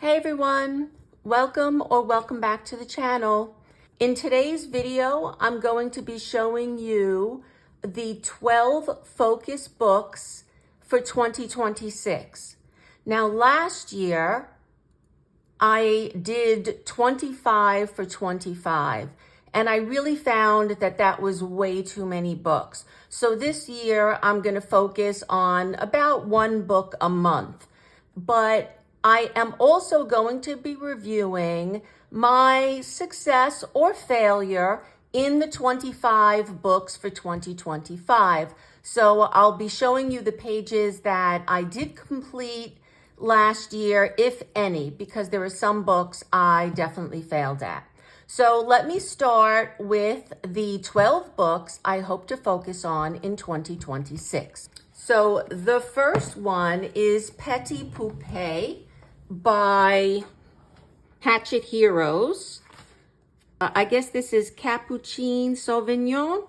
Hey everyone, welcome back to the channel. In today's video, I'm going to be showing you the 12 focus books for 2026. Now last year, I did 25 for 25, and I really found that that was way too many books. So this year, I'm going to focus on about one book a month. But I am also going to be reviewing my success or failure in the 25 books for 2025. So I'll be showing you the pages that I did complete last year, if any, because there are some books I definitely failed at. So let me start with the 12 books I hope to focus on in 2026. So the first one is Petit Poupée by Hatchet Heroes. I guess this is Capucine Sauvignon.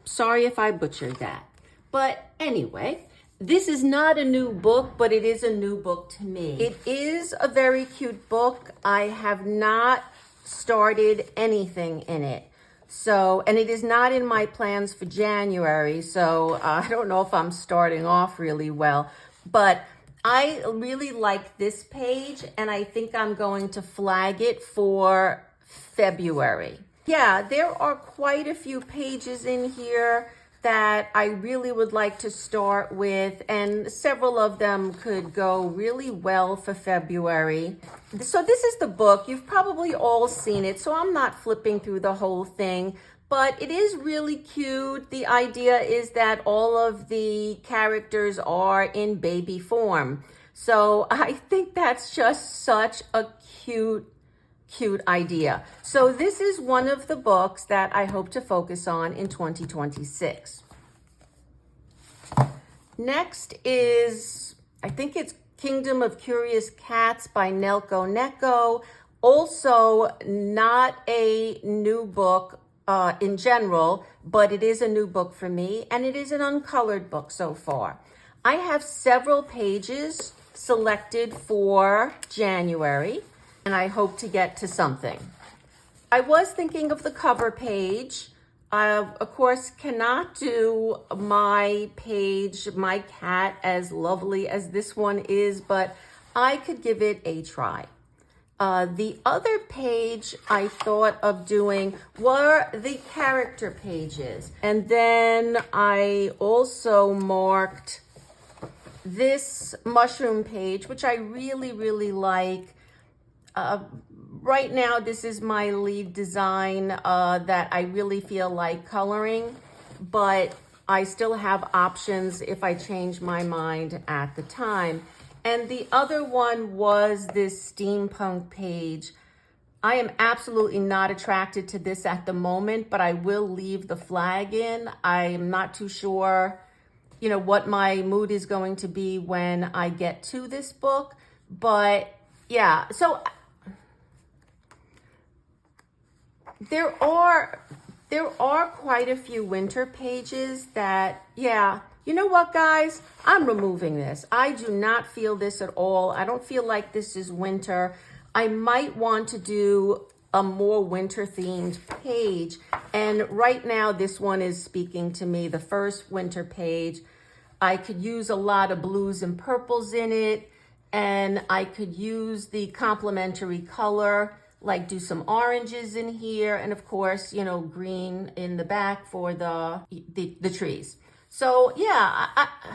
Sorry if I butchered that. But anyway, this is not a new book, but it is a new book to me. It is a very cute book. I have not started anything in it. So, and it is not in my plans for January, so I don't know if I'm starting off really well, but I really like this page, and I think I'm going to flag it for February. Yeah, there are quite a few pages in here that I really would like to start with, and several of them could go really well for February. So this is the book. You've probably all seen it, so I'm not flipping through the whole thing, but it is really cute. The idea is that all of the characters are in baby form. So I think that's just such a cute idea. So this is one of the books that I hope to focus on in 2026. Next is, I think it's Kingdom of Curious Cats by Nelko Neko. Also not a new book in general, but it is a new book for me, and it is an uncolored book so far. I have several pages selected for January, and I hope to get to something. I was thinking of the cover page. I, of course, cannot do my page, my cat, as lovely as this one is, but I could give it a try. The other page I thought of doing were the character pages. And then I also marked this mushroom page, which I really like. Right now, this is my lead design that I really feel like coloring, but I still have options if I change my mind at the time. And the other one was this steampunk page. I am absolutely not attracted to this at the moment, but I will leave the flag in. I am not too sure, what my mood is going to be when I get to this book. But yeah, so there are quite a few winter pages that, yeah, you know what, guys? I'm removing this. I do not feel this at all. I don't feel like this is winter. I might want to do a more winter themed page. And right now, this one is speaking to me, the first winter page. I could use a lot of blues and purples in it, and I could use the complementary color, like do some oranges in here, and of course, green in the back for the trees. So yeah,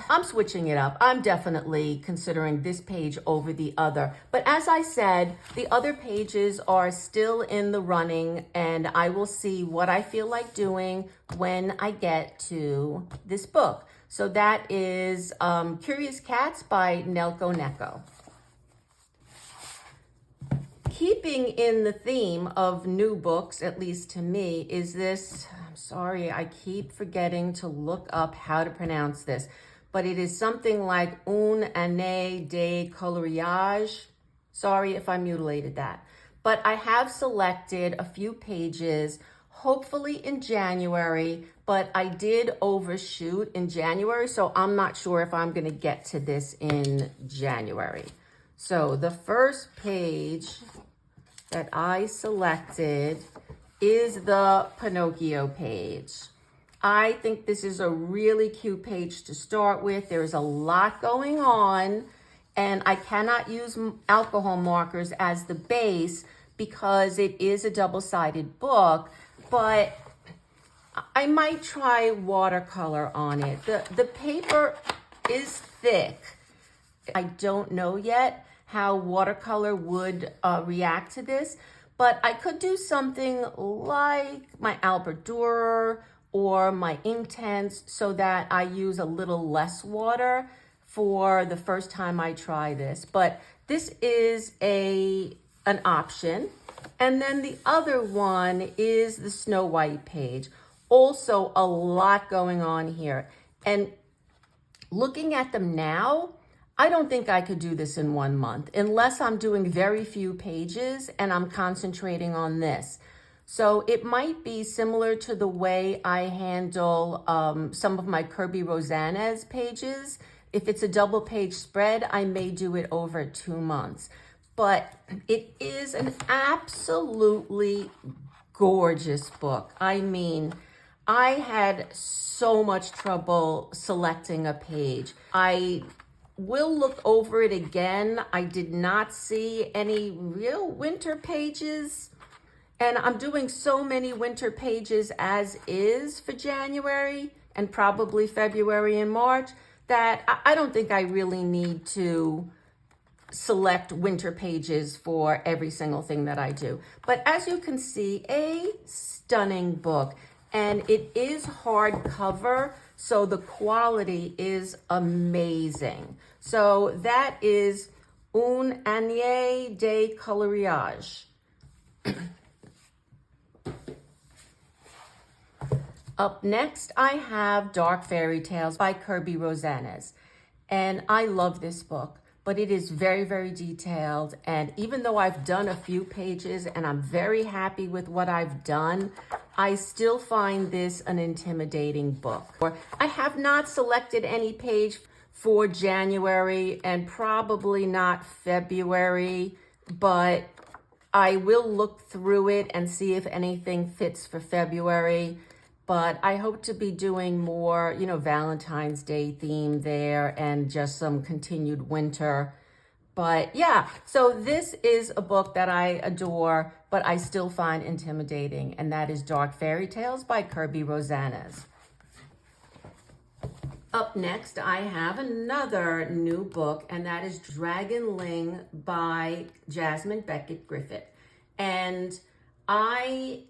I'm switching it up. I'm definitely considering this page over the other. But as I said, the other pages are still in the running, and I will see what I feel like doing when I get to this book. So that is Curious Cats by Nelko Neko. Keeping in the theme of new books, at least to me, is this, I'm sorry, I keep forgetting to look up how to pronounce this, but it is something like Une année de coloriage. Sorry if I mutilated that. But I have selected a few pages, hopefully in January, but I did overshoot in January, so I'm not sure if I'm going to get to this in January. So the first page that I selected is the Pinocchio page. I think this is a really cute page to start with. There's a lot going on, and I cannot use alcohol markers as the base because it is a double-sided book, but I might try watercolor on it. The paper is thick. I don't know yet how watercolor would react to this, but I could do something like my Albert Dürer or my Inktense so that I use a little less water for the first time I try this. But this is an option. And then the other one is the Snow White page. Also a lot going on here. And looking at them now, I don't think I could do this in 1 month unless I'm doing very few pages and I'm concentrating on this. So it might be similar to the way I handle some of my Kirby Rosanes pages. If it's a double page spread, I may do it over 2 months. But it is an absolutely gorgeous book. I mean, I had so much trouble selecting a page. I will look over it again. I did not see any real winter pages. And I'm doing so many winter pages as is for January and probably February and March that I don't think I really need to select winter pages for every single thing that I do. But as you can see, a stunning book. And it is hardcover, so the quality is amazing. So that is Un Année de Coloriage. Up next, I have Dark Fairy Tales by Kirby Rosanes. And I love this book, but it is very, very detailed. And even though I've done a few pages and I'm very happy with what I've done, I still find this an intimidating book. I have not selected any page for January and probably not February, but I will look through it and see if anything fits for February. But I hope to be doing more, Valentine's Day theme there and just some continued winter. But yeah, so this is a book that I adore, but I still find intimidating, and that is Dark Fairy Tales by Kirby Rosanes. Up next, I have another new book, and that is Dragonling by Jasmine Beckett Griffith. And I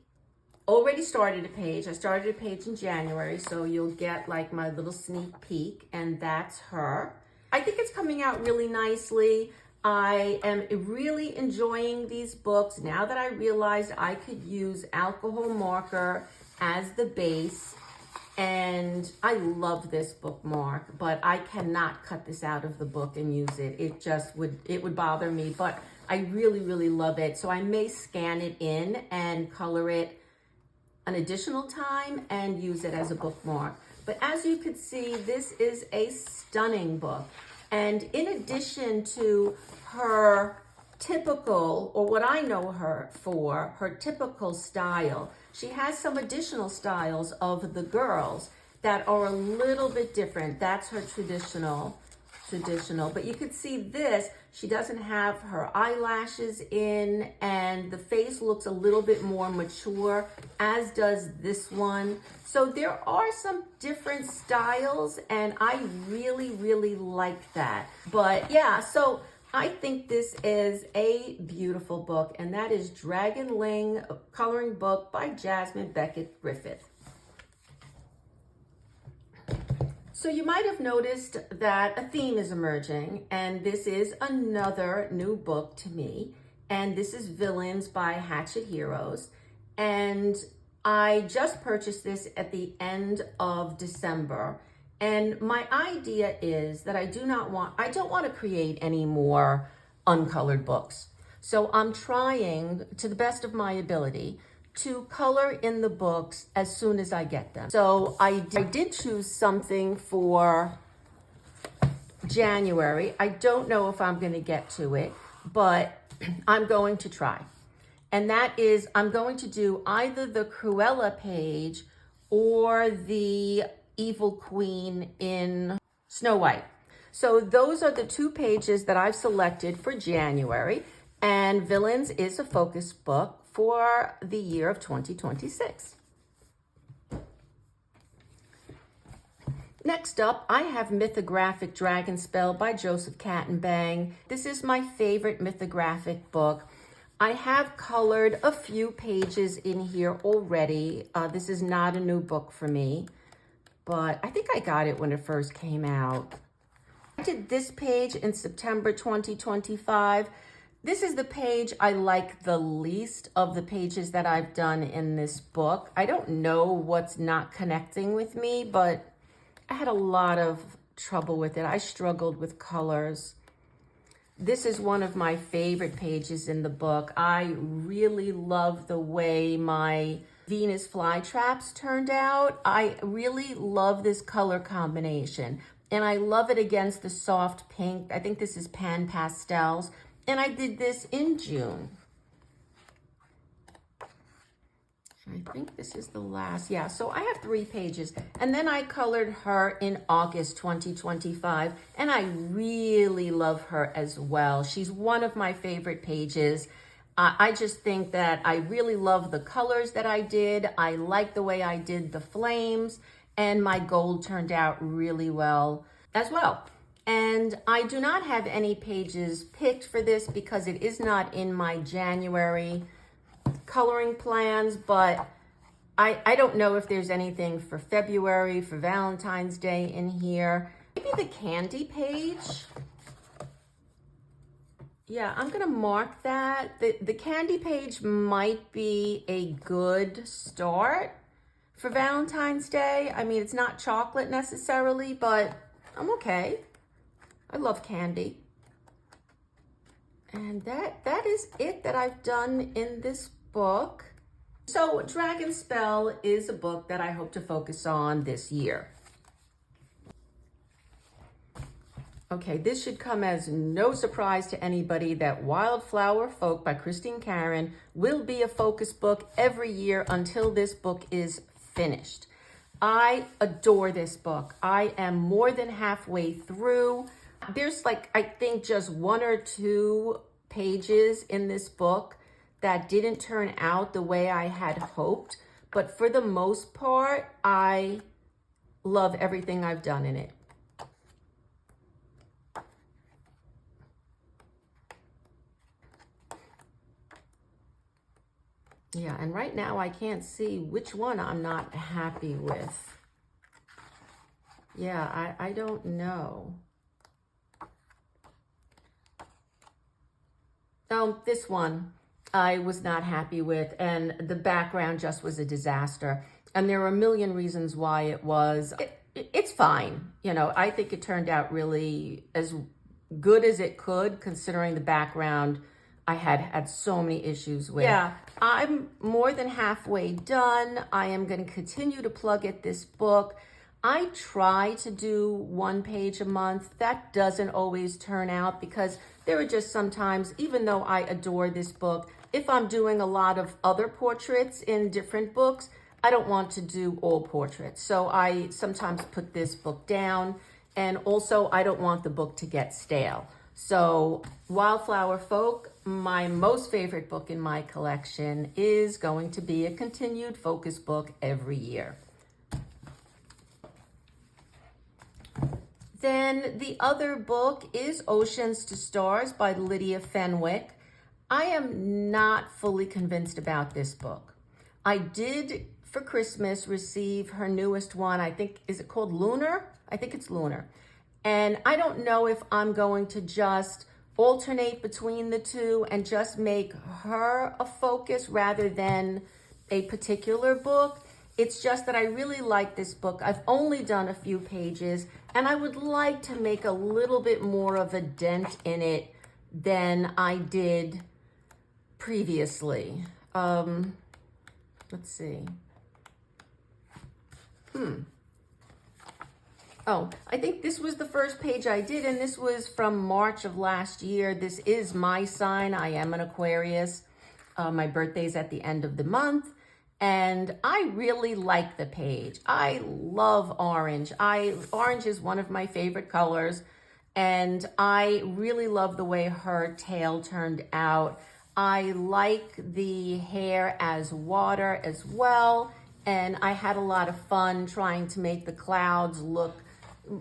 already started a page. I started a page in January, so you'll get like my little sneak peek, and that's her. I think it's coming out really nicely. I am really enjoying these books now that I realized I could use alcohol marker as the base. And I love this bookmark, but I cannot cut this out of the book and use it. It would bother me, but I really, really love it. So I may scan it in and color it an additional time and use it as a bookmark. But as you can see, this is a stunning book. And in addition to her typical, or what I know her for, her typical style, she has some additional styles of the girls that are a little bit different. That's her traditional. But you could see this, she doesn't have her eyelashes in, and the face looks a little bit more mature, as does this one. So there are some different styles, and I really, really like that. But yeah, so I think this is a beautiful book, and that is Dragonling, a coloring book by Jasmine Beckett Griffith. So you might have noticed that a theme is emerging, and this is another new book to me, and this is Villains by Hatchet Heroes. And I just purchased this at the end of December, and my idea is that I don't want to create any more uncolored books. So I'm trying, to the best of my ability, to color in the books as soon as I get them. So I did choose something for January. I don't know if I'm going to get to it, but I'm going to try. And that is, I'm going to do either the Cruella page or the Evil Queen in Snow White. So those are the two pages that I've selected for January. And Villains is a focus book for the year of 2026. Next up, I have Mythographic Dragonspell by Joseph Kattenbang. This is my favorite mythographic book. I have colored a few pages in here already. This is not a new book for me, but I think I got it when it first came out. I did this page in September 2025. This is the page I like the least of the pages that I've done in this book. I don't know what's not connecting with me, but I had a lot of trouble with it. I struggled with colors. This is one of my favorite pages in the book. I really love the way my Venus flytraps turned out. I really love this color combination, and I love it against the soft pink. I think this is Pan Pastels, and I did this in June. I think this is the last, yeah, so I have 3 pages. And then I colored her in August 2025, and I really love her as well. She's one of my favorite pages. I just think that I really love the colors that I did. I like the way I did the flames, and my gold turned out really well as well. And I do not have any pages picked for this because it is not in my January coloring plans, but I don't know if there's anything for February, for Valentine's Day in here. Maybe the candy page. Yeah, I'm gonna mark that. The candy page might be a good start for Valentine's Day. I mean, it's not chocolate necessarily, but I'm okay. I love candy. And that is it that I've done in this book. So Dragonspell is a book that I hope to focus on this year. Okay, this should come as no surprise to anybody that Wildflower Folk by Christine Caron will be a focus book every year until this book is finished. I adore this book. I am more than halfway through. There's like, I think just 1 or 2 pages in this book that didn't turn out the way I had hoped. But for the most part, I love everything I've done in it. Yeah, and right now I can't see which one I'm not happy with. Yeah, I don't know. Oh, this one I was not happy with, and the background just was a disaster. And there are a million reasons why it was. It's fine. You know, I think it turned out really as good as it could, considering the background I had so many issues with. Yeah, I'm more than halfway done. I am going to continue to plug at this book. I try to do 1 page a month. That doesn't always turn out because there are just sometimes, even though I adore this book, if I'm doing a lot of other portraits in different books, I don't want to do all portraits. So I sometimes put this book down, and also I don't want the book to get stale. So Wildflower Folk, my most favorite book in my collection, is going to be a continued focus book every year. Then the other book is Oceans to Stars by Lydia Fenwick. I am not fully convinced about this book. I did, for Christmas, receive her newest one. I think, is it called Lunar? I think it's Lunar. And I don't know if I'm going to just alternate between the two and just make her a focus rather than a particular book. It's just that I really like this book. I've only done a few pages, and I would like to make a little bit more of a dent in it than I did previously. Let's see. Oh, I think this was the first page I did, and this was from March of last year. This is my sign. I am an Aquarius. My birthday's at the end of the month, and I really like the page. I love orange. Orange is one of my favorite colors, and I really love the way her tail turned out. I like the hair as water as well, and I had a lot of fun trying to make the clouds look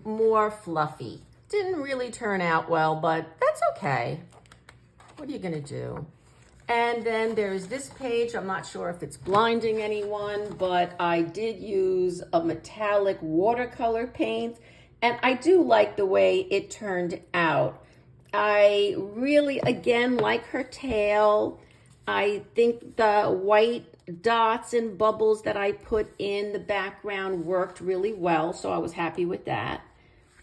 more fluffy. Didn't really turn out well, but that's okay. What are you gonna do? And then there's this page. I'm not sure if it's blinding anyone, but I did use a metallic watercolor paint, and I do like the way it turned out. I really, again, like her tail. I think the white dots and bubbles that I put in the background worked really well, so I was happy with that.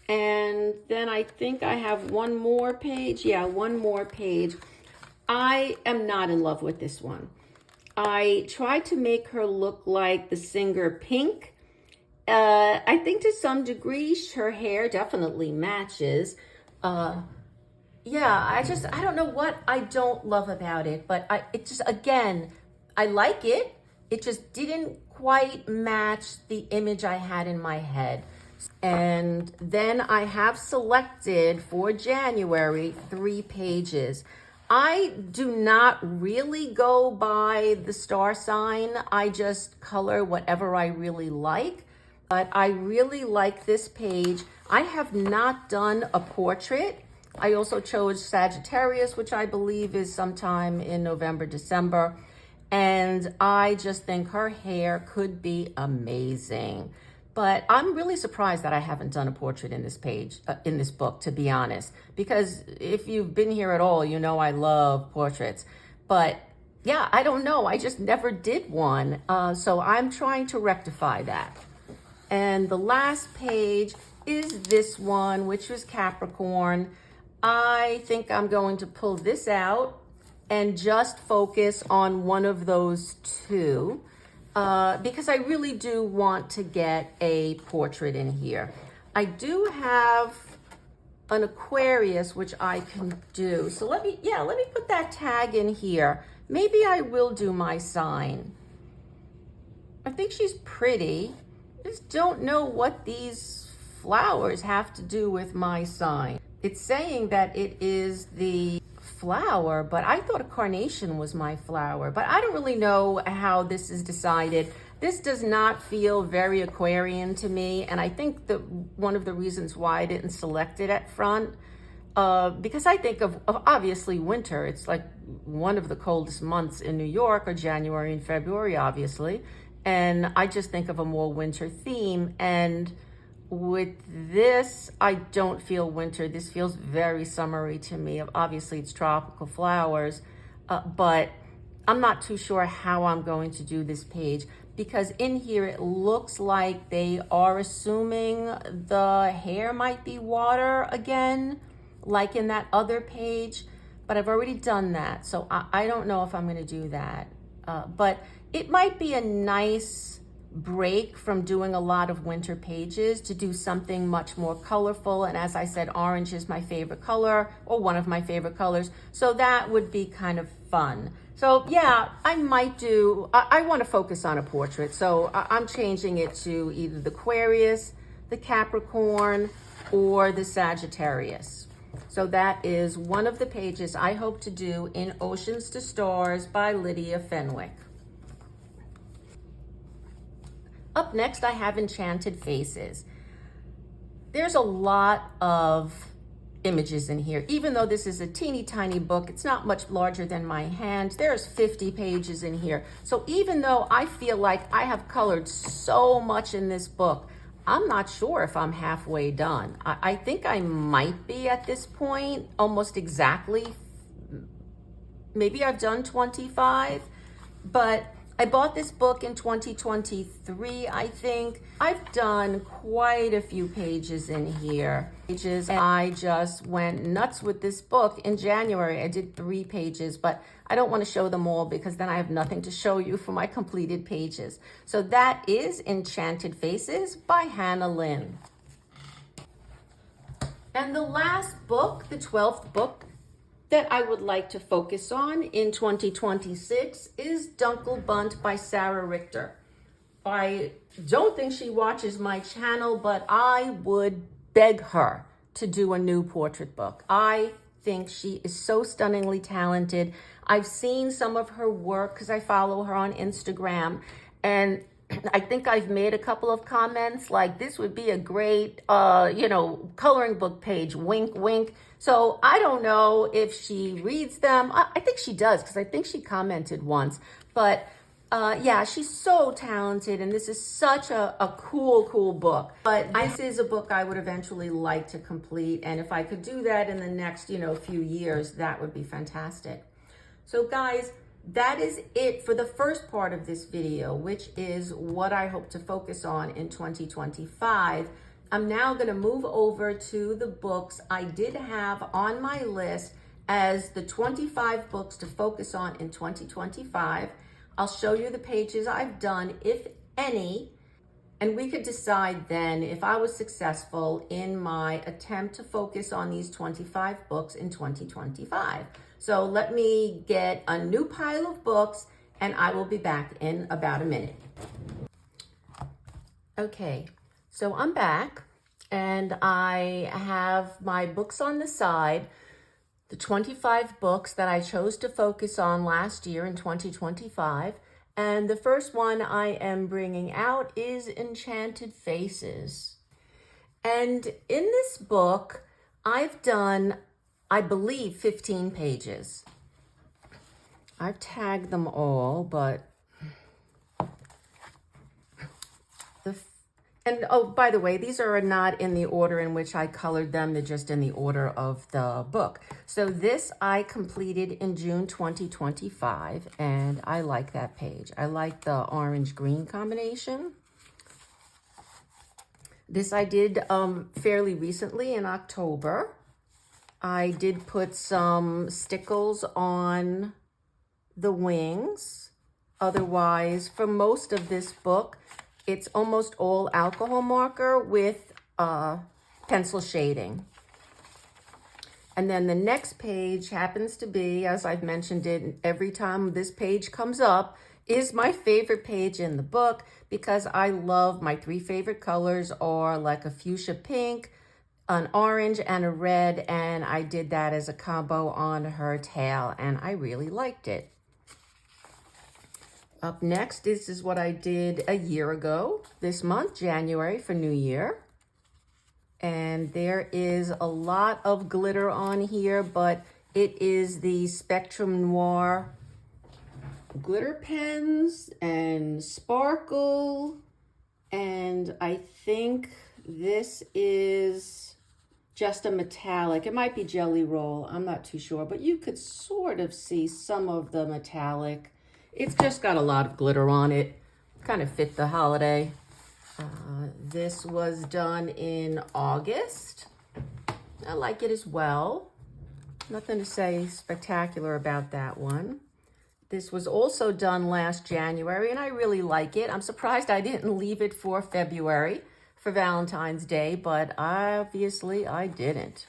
And then I think I have one more page. Yeah, one more page. I am not in love with this one. I tried to make her look like the singer Pink. I think to some degree her hair definitely matches. Yeah, I don't know what I don't love about it, but it just, again, I like it. It just didn't quite match the image I had in my head. And then I have selected for January 3 pages. I do not really go by the star sign. I just color whatever I really like. But I really like this page. I have not done a portrait. I also chose Sagittarius, which I believe is sometime in November, December. And I just think her hair could be amazing. But I'm really surprised that I haven't done a portrait in this page, in this book, to be honest. Because if you've been here at all, you know I love portraits. But yeah, I don't know. I just never did one. So I'm trying to rectify that. And the last page is this one, which was Capricorn. I think I'm going to pull this out and just focus on one of those two because I really do want to get a portrait in here. I do have an Aquarius, which I can do. So let me put that tag in here. Maybe I will do my sign. I think she's pretty. I just don't know what these flowers have to do with my sign. It's saying that it is the flower, but I thought a carnation was my flower. But I don't really know how this is decided. This does not feel very Aquarian to me, and I think that one of the reasons why I didn't select it at front, because I think of obviously winter. It's like one of the coldest months in New York, or January and February, obviously. And I just think of a more winter theme. And with this, I don't feel winter. This feels very summery to me. Obviously, it's tropical flowers, but I'm not too sure how I'm going to do this page because in here it looks like they are assuming the hair might be water again, like in that other page, but I've already done that. So I don't know if I'm going to do that, but it might be a nice break from doing a lot of winter pages to do something much more colorful. And as I said, orange is my favorite color, or one of my favorite colors. So that would be kind of fun. So yeah, I might do, I want to focus on a portrait. So I'm changing it to either the Aquarius, the Capricorn, or the Sagittarius. So that is one of the pages I hope to do in Oceans to Stars by Lydia Fenwick. Up next, I have Enchanted Faces. There's a lot of images in here. Even though this is a teeny tiny book, it's not much larger than my hand. There's 50 pages in here. So even though I feel like I have colored so much in this book, I'm not sure if I'm halfway done. I think I might be at this point, almost exactly. Maybe I've done 25, but I bought this book in 2023, I think. I've done quite a few pages in here. And I just went nuts with this book in January. I did 3 pages, but I don't want to show them all because then I have nothing to show you for my completed pages. So that is Enchanted Faces by Hannah Lynn. And the last book, the 12th book that I would like to focus on in 2026 is Dunkelbunt by Sarah Richter. I don't think she watches my channel, but I would beg her to do a new portrait book. I think she is so stunningly talented. I've seen some of her work because I follow her on Instagram, and I think I've made a couple of comments like this would be a great, coloring book page, wink, wink. So I don't know if she reads them. I think she does because I think she commented once, but yeah, she's so talented, and this is such a cool book. But this is a book I would eventually like to complete, and if I could do that in the next, few years, that would be fantastic. So guys, that is it for the first part of this video, which is what I hope to focus on in 2025. I'm now going to move over to the books I did have on my list as the 25 books to focus on in 2025. I'll show you the pages I've done, if any, and we could decide then if I was successful in my attempt to focus on these 25 books in 2025. So let me get a new pile of books and I will be back in about a minute. Okay, so I'm back and I have my books on the side, the 25 books that I chose to focus on last year in 2025. And the first one I am bringing out is Enchanted Faces. And in this book, I've done, I believe, 15 pages. I've tagged them all, but and oh, by the way, these are not in the order in which I colored them. They're just in the order of the book. So this I completed in June 2025, and I like that page. I like the orange-green combination. This I did fairly recently in October. I did put some stickles on the wings. Otherwise, for most of this book, it's almost all alcohol marker with pencil shading. And then the next page happens to be, as I've mentioned it, every time this page comes up, is my favorite page in the book because I love my three favorite colors are like a fuchsia pink, an orange, and a red. And I did that as a combo on her tail, and I really liked it. Up next, this is what I did a year ago, this month, January, for New Year. And there is a lot of glitter on here, but it is the Spectrum Noir glitter pens and sparkle. And I think this is just a metallic. It might be Jelly Roll. I'm not too sure, but you could sort of see some of the metallic. It's just got a lot of glitter on it. Kind of fit the holiday. This was done in August. I like it as well. Nothing to say spectacular about that one. This was also done last January, and I really like it. I'm surprised I didn't leave it for February for Valentine's Day, but obviously I didn't.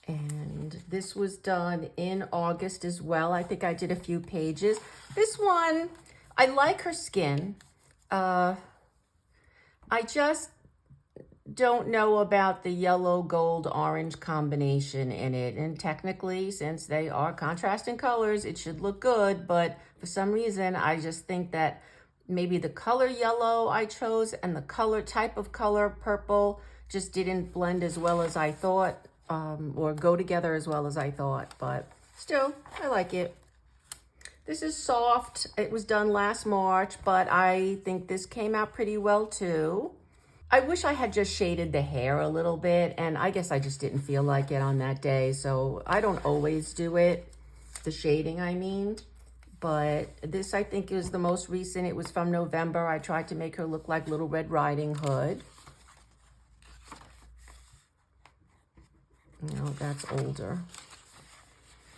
And this was done in August as well. I think I did a few pages. This one, I like her skin. I just don't know about the yellow, gold, orange combination in it. And technically, since they are contrasting colors, it should look good. But for some reason, I just think that maybe the color yellow I chose and the color type of color purple just didn't blend as well as I thought. Or go together as well as I thought, but still, I like it. This is soft. It was done last March, but I think this came out pretty well too. I wish I had just shaded the hair a little bit, and I guess I just didn't feel like it on that day, so I don't always do it, the shading I mean. But this I think is the most recent. It was from November. I tried to make her look like Little Red Riding Hood. No, that's older.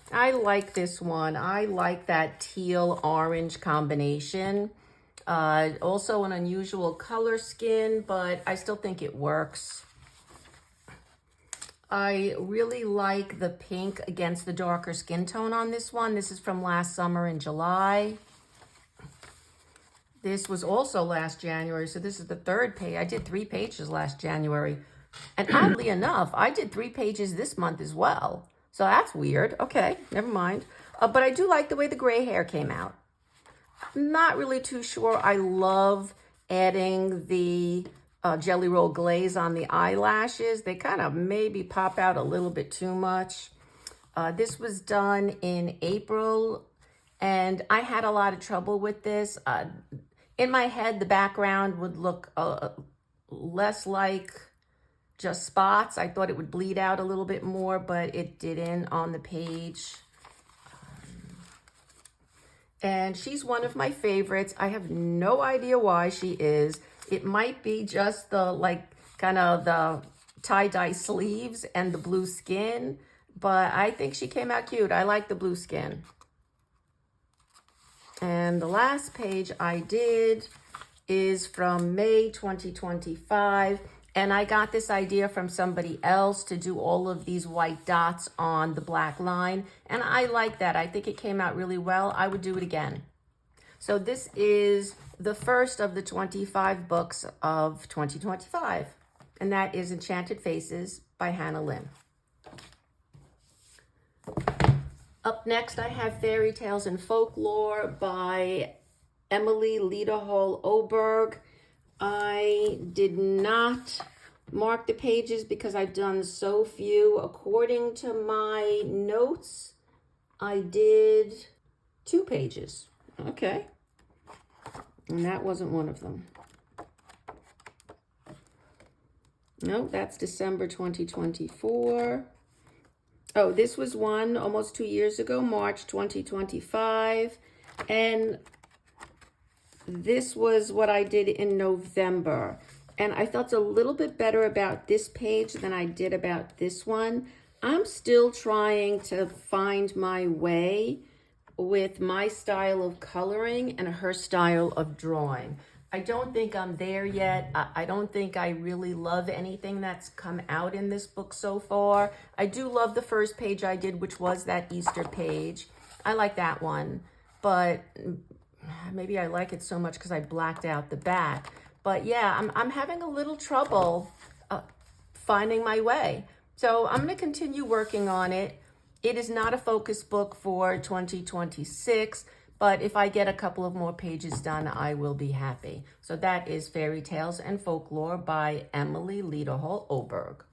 I like this one. I like that teal orange combination. Also an unusual color skin, but I still think it works. I really like the pink against the darker skin tone on this one. This is from last summer in July. This was also last January, so this is the third page. I did 3 pages last January. And oddly enough, I did 3 pages this month as well. So that's weird. Okay, never mind. But I do like the way the gray hair came out. Not really too sure. I love adding the Jelly Roll glaze on the eyelashes. They kind of maybe pop out a little bit too much. This was done in April, and I had a lot of trouble with this. In my head, the background would look less like just spots. I thought it would bleed out a little bit more, but it didn't on the page. And she's one of my favorites. I have no idea why she is. It might be just the, like, kind of the tie-dye sleeves and the blue skin, but I think she came out cute. I like the blue skin. And the last page I did is from May 2025. And I got this idea from somebody else to do all of these white dots on the black line. And I like that. I think it came out really well. I would do it again. So this is the first of the 25 books of 2025. And that is Enchanted Faces by Hannah Lynn. Up next, I have Fairy Tales and Folklore by Emily Lederhall Oberg. I did not mark the pages because I've done so few. According to my notes, I did 2 pages. Okay. And that wasn't one of them. No, that's December 2024. Oh, this was one almost 2 years ago, March 2025. And this was what I did in November. And I felt a little bit better about this page than I did about this one. I'm still trying to find my way with my style of coloring and her style of drawing. I don't think I'm there yet. I don't think I really love anything that's come out in this book so far. I do love the first page I did, which was that Easter page. I like that one, but maybe I like it so much because I blacked out the back. But yeah, I'm having a little trouble finding my way. So I'm going to continue working on it. It is not a focus book for 2026. But if I get a couple of more pages done, I will be happy. So that is Fairy Tales and Folklore by Emily Lederhall Oberg.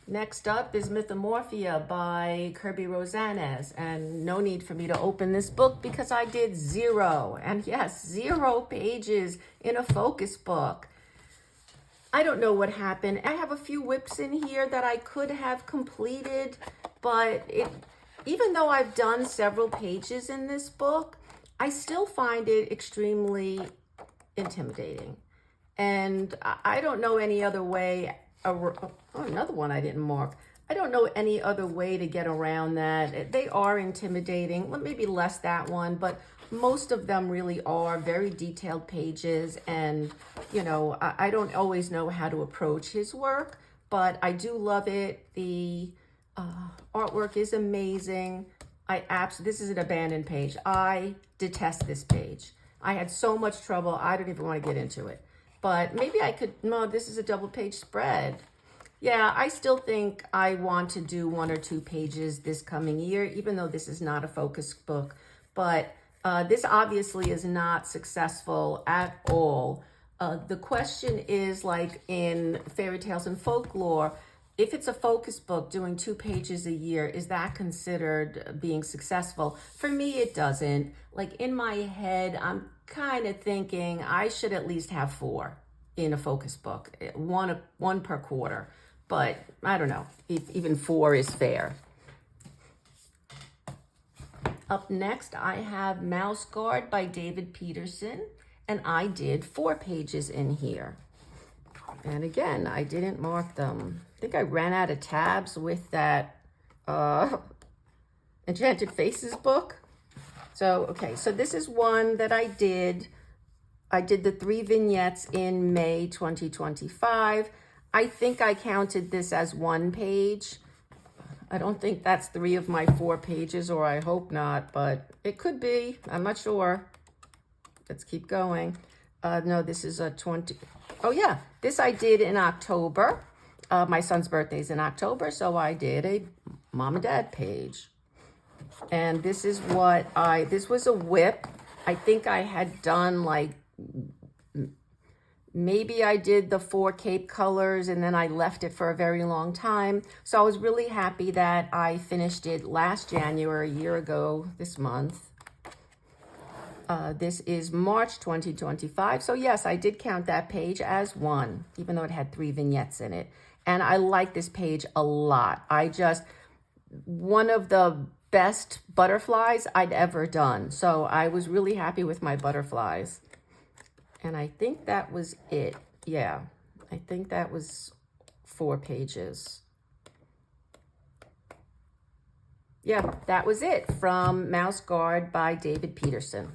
Next up is Mythomorphia by Kirby Rosanes. And no need for me to open this book because I did 0. And yes, 0 pages in a focus book. I don't know what happened. I have a few whips in here that I could have completed, but even though I've done several pages in this book, I still find it extremely intimidating. And I don't know any other way. Oh, another one I didn't mark. I don't know any other way to get around that. They are intimidating. Well, maybe less that one, but most of them really are very detailed pages. And, you know, I don't always know how to approach his work, but I do love it. The artwork is amazing. This is an abandoned page. I detest this page. I had so much trouble. I don't even want to get into it. But maybe I could, no, this is a double page spread. Yeah, I still think I want to do 1 or 2 pages this coming year, even though this is not a focus book. But this obviously is not successful at all. The question is, like in Fairy Tales and Folklore, if it's a focus book doing 2 pages a year, is that considered being successful? For me, it doesn't. Like in my head, I'm kind of thinking I should at least have 4 in a focus book, one per quarter. But I don't know if even 4 is fair. Up next, I have Mouse Guard by David Peterson, and I did 4 pages in here. And again, I didn't mark them. I think I ran out of tabs with that Enchanted Faces book. So, okay, so this is one that I did. I did the 3 vignettes in May 2025. I think I counted this as 1 page. I don't think that's 3 of my 4 pages, or I hope not, but it could be. I'm not sure. Let's keep going. No, this is a 20. Oh yeah, this I did in October. My son's birthday's in October, so I did a mom and dad page. And this is what this was a whip. I think I had done like, maybe I did the 4 Cape colors and then I left it for a very long time. So I was really happy that I finished it last January, a year ago this month. This is March 2025. So yes, I did count that page as 1, even though it had 3 vignettes in it. And I like this page a lot. One of the best butterflies I'd ever done. So I was really happy with my butterflies. And I think that was it. Yeah, I think that was 4 pages. Yeah, that was it from Mouse Guard by David Peterson.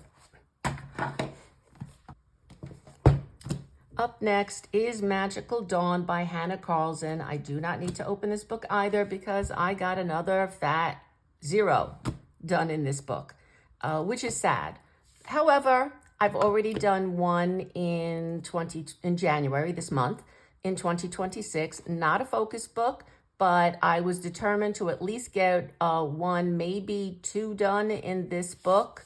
Up next is Magical Dawn by Hannah Carlson. I do not need to open this book either because I got another fat 0 done in this book, which is sad. However, I've already done one in January this month in 2026. Not a focus book, but I was determined to at least get 1, maybe 2 done in this book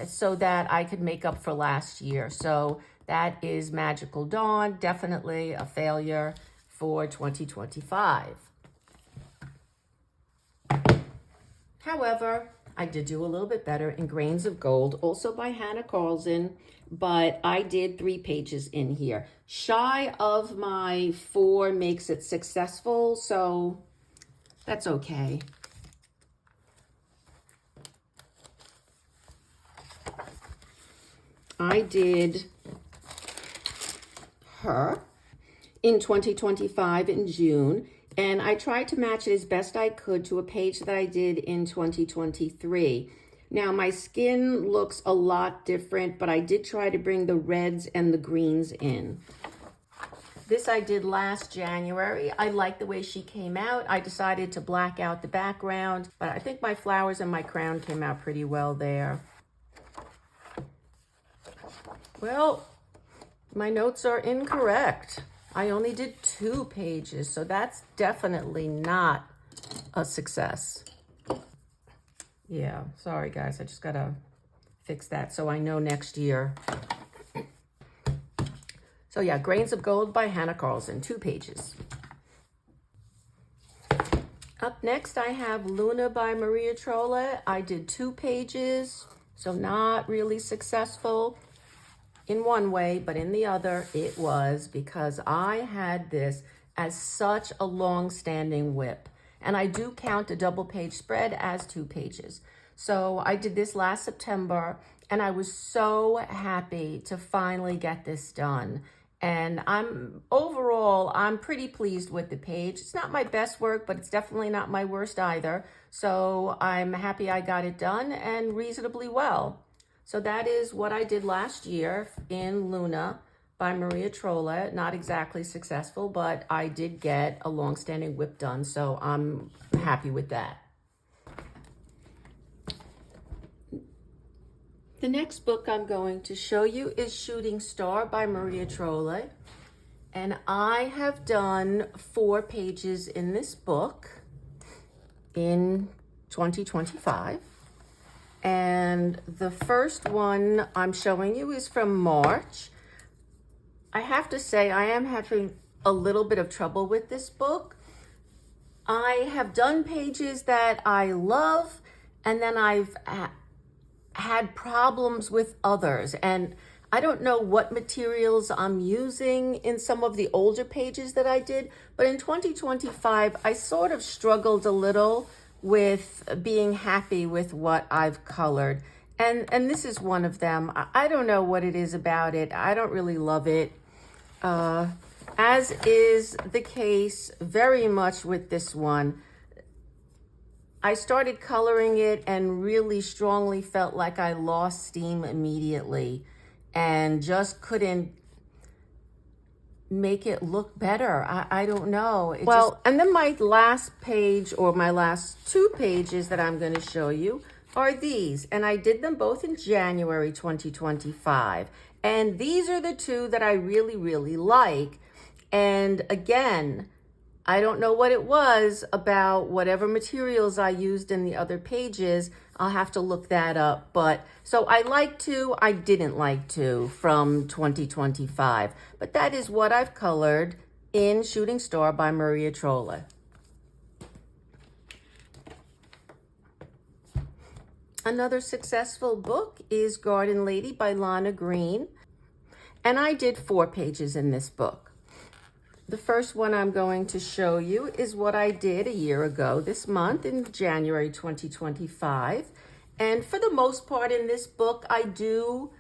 so that I could make up for last year. So that is Magical Dawn, definitely a failure for 2025. However, I did do a little bit better in Grains of Gold, also by Hannah Carlson, but I did 3 pages in here. Shy of my 4 makes it successful, so that's okay. I did her in 2025 in June, and I tried to match it as best I could to a page that I did in 2023. Now, my skin looks a lot different, but I did try to bring the reds and the greens in. This I did last January. I like the way she came out. I decided to black out the background, but I think my flowers and my crown came out pretty well there. Well, my notes are incorrect. I only did 2 pages, so that's definitely not a success. Yeah, sorry guys, I just gotta fix that so I know next year. So yeah, Grains of Gold by Hannah Carlson, 2 pages. Up next, I have Luna by Maria Trolle. I did 2 pages, so not really successful in one way, but in the other, it was, because I had this as such a long-standing whip. And I do count a double page spread as 2 pages. So I did this last September, and I was so happy to finally get this done. And overall, I'm pretty pleased with the page. It's not my best work, but it's definitely not my worst either. So I'm happy I got it done, and reasonably well. So that is what I did last year in Luna by Maria Trolle. Not exactly successful, but I did get a long-standing whip done, so I'm happy with that. The next book I'm going to show you is Shooting Star by Maria Trolle. And I have done 4 pages in this book in 2025. And the first one I'm showing you is from March. I have to say I am having a little bit of trouble with this book. I have done pages that I love, and then I've had problems with others. And I don't know what materials I'm using in some of the older pages that I did, but in 2025, I sort of struggled a little with being happy with what I've colored. And this is one of them. I don't know what it is about it. I don't really love it. As is the case very much with this one. I started coloring it and really strongly felt like I lost steam immediately and just couldn't make it look better. I don't know. Well, and then my last page, or my last 2 pages that I'm going to show you, are these. And I did them both in January 2025. And these are the 2 that I really, really like. And again, I don't know what it was about whatever materials I used in the other pages. I'll have to look that up. But so I like 2, I didn't like 2 from 2025. But that is what I've colored in Shooting Star by Maria Trolle. Another successful book is Garden Lady by Lana Green. And I did 4 pages in this book. The first one I'm going to show you is what I did a year ago this month in January 2025. And for the most part in this book, I do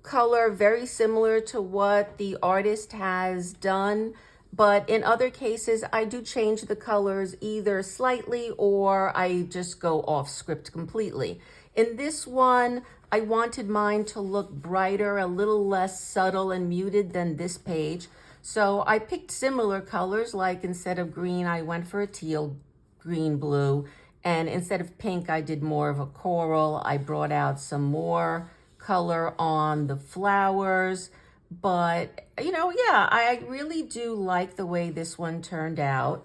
color very similar to what the artist has done. But in other cases, I do change the colors either slightly or I just go off script completely. In this one, I wanted mine to look brighter, a little less subtle and muted than this page. So I picked similar colors, like instead of green, I went for a teal, green, blue. And instead of pink, I did more of a coral. I brought out some more color on the flowers. But, you know, yeah, I really do like the way this one turned out.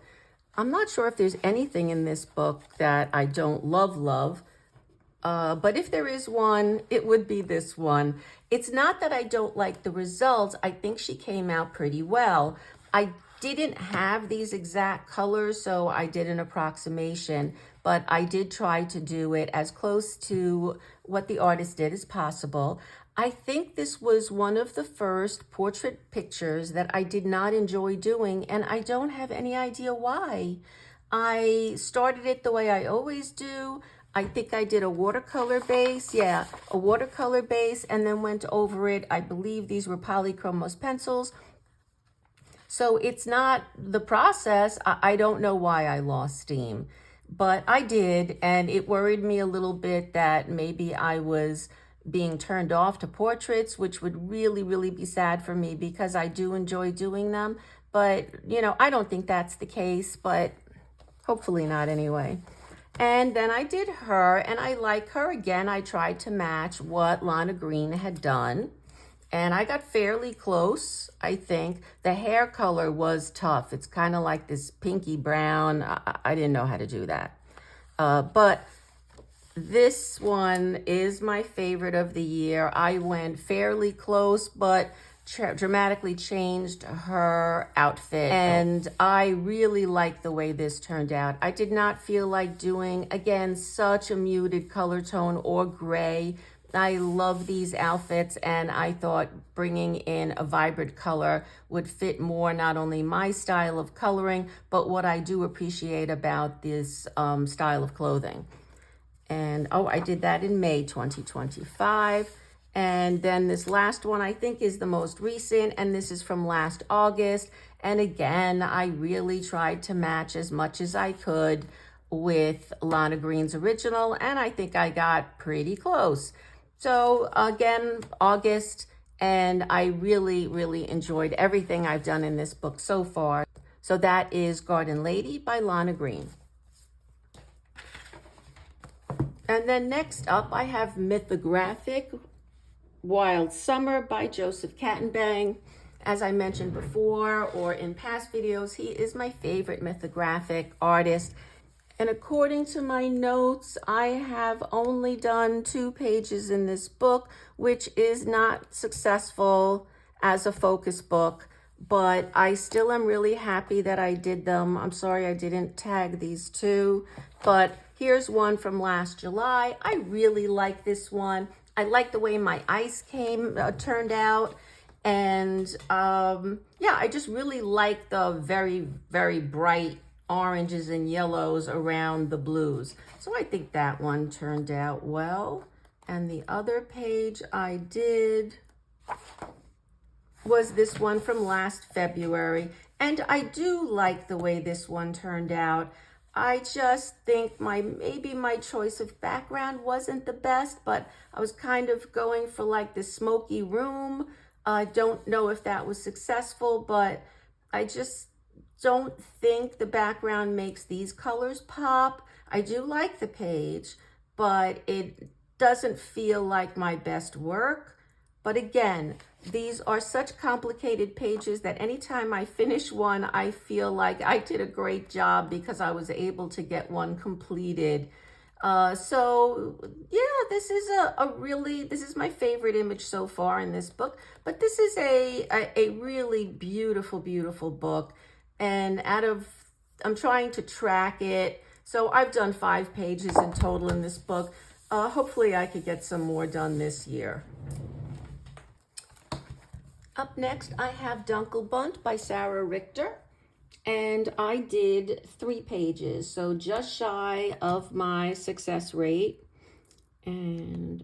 I'm not sure if there's anything in this book that I don't love. But if there is one, it would be this one. It's not that I don't like the results. I think she came out pretty well. I didn't have these exact colors, so I did an approximation, but I did try to do it as close to what the artist did as possible. I think this was one of the first portrait pictures that I did not enjoy doing, and I don't have any idea why. I started it the way I always do. I think I did a watercolor base, a watercolor base, and then went over it. I believe these were Polychromos pencils. So it's not the process. I don't know why I lost steam, but I did, and it worried me a little bit that maybe I was being turned off to portraits, which would really, really be sad for me because I do enjoy doing them. But, you know, I don't think that's the case, but hopefully not anyway. And then I did her, and I like her. Again, I tried to match what Lana Green had done, and I got fairly close, I think. The hair color was tough. It's kind of like this pinky brown. I didn't know how to do that. But this one is my favorite of the year. I went fairly close, but dramatically changed her outfit, and I really like the way this turned out. I did not feel like doing, again, such a muted color tone or gray. I love these outfits, and I thought bringing in a vibrant color would fit more not only my style of coloring, but what I do appreciate about this style of clothing. And I did that in May 2025. And then this last one I think is the most recent, and this is from last August. And again, I really tried to match as much as I could with Lana Green's original, and I think I got pretty close. So again, August, and I really, really enjoyed everything I've done in this book so far. So that is Garden Lady by Lana Green. And then next up, I have Mythographic Wild Summer by Joseph Kattenbang. As I mentioned before or in past videos, he is my favorite mythographic artist. And according to my notes, I have only done 2 pages in this book, which is not successful as a focus book, but I still am really happy that I did them. I'm sorry I didn't tag these 2, but here's one from last July. I really like this one. I like the way my ice turned out. And yeah, I just really like the very, very bright oranges and yellows around the blues. So I think that one turned out well. And the other page I did was this one from last February. And I do like the way this one turned out. I just think maybe my choice of background wasn't the best, but I was kind of going for like this smoky room I don't know if that was successful, but I just don't think the background makes these colors pop. I do like the page, but it doesn't feel like my best work. But again, these are such complicated pages that anytime I finish one, I feel like I did a great job because I was able to get one completed. So yeah, this is this is my favorite image so far in this book, but this is a really beautiful, beautiful book. And I'm trying to track it. So I've done 5 pages in total in this book. Hopefully I could get some more done this year. Up next, I have Dunkelbunt by Sarah Richter. And I did 3 pages, so just shy of my success rate. And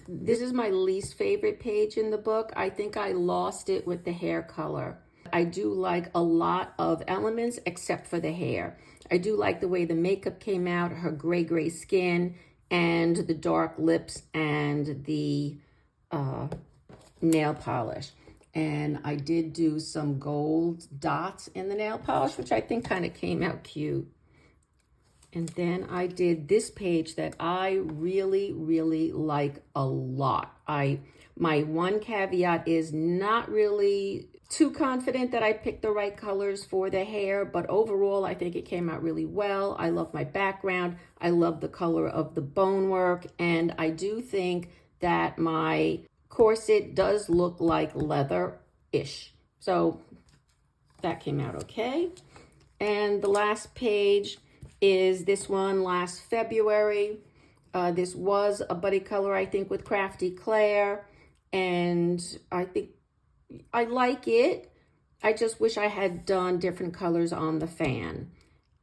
this is my least favorite page in the book. I think I lost it with the hair color. I do like a lot of elements except for the hair. I do like the way the makeup came out, her gray skin, and the dark lips and the nail polish. And I did do some gold dots in the nail polish, which I think kind of came out cute. And then I did this page that I really, really like a lot. My one caveat is not really too confident that I picked the right colors for the hair, but overall I think it came out really well. I love my background. I love the color of the bone work, and I do think that my corset does look like leather-ish. So that came out okay. And the last page is this one, last February. This was a buddy color, I think, with Crafty Claire. And I think I like it. I just wish I had done different colors on the fan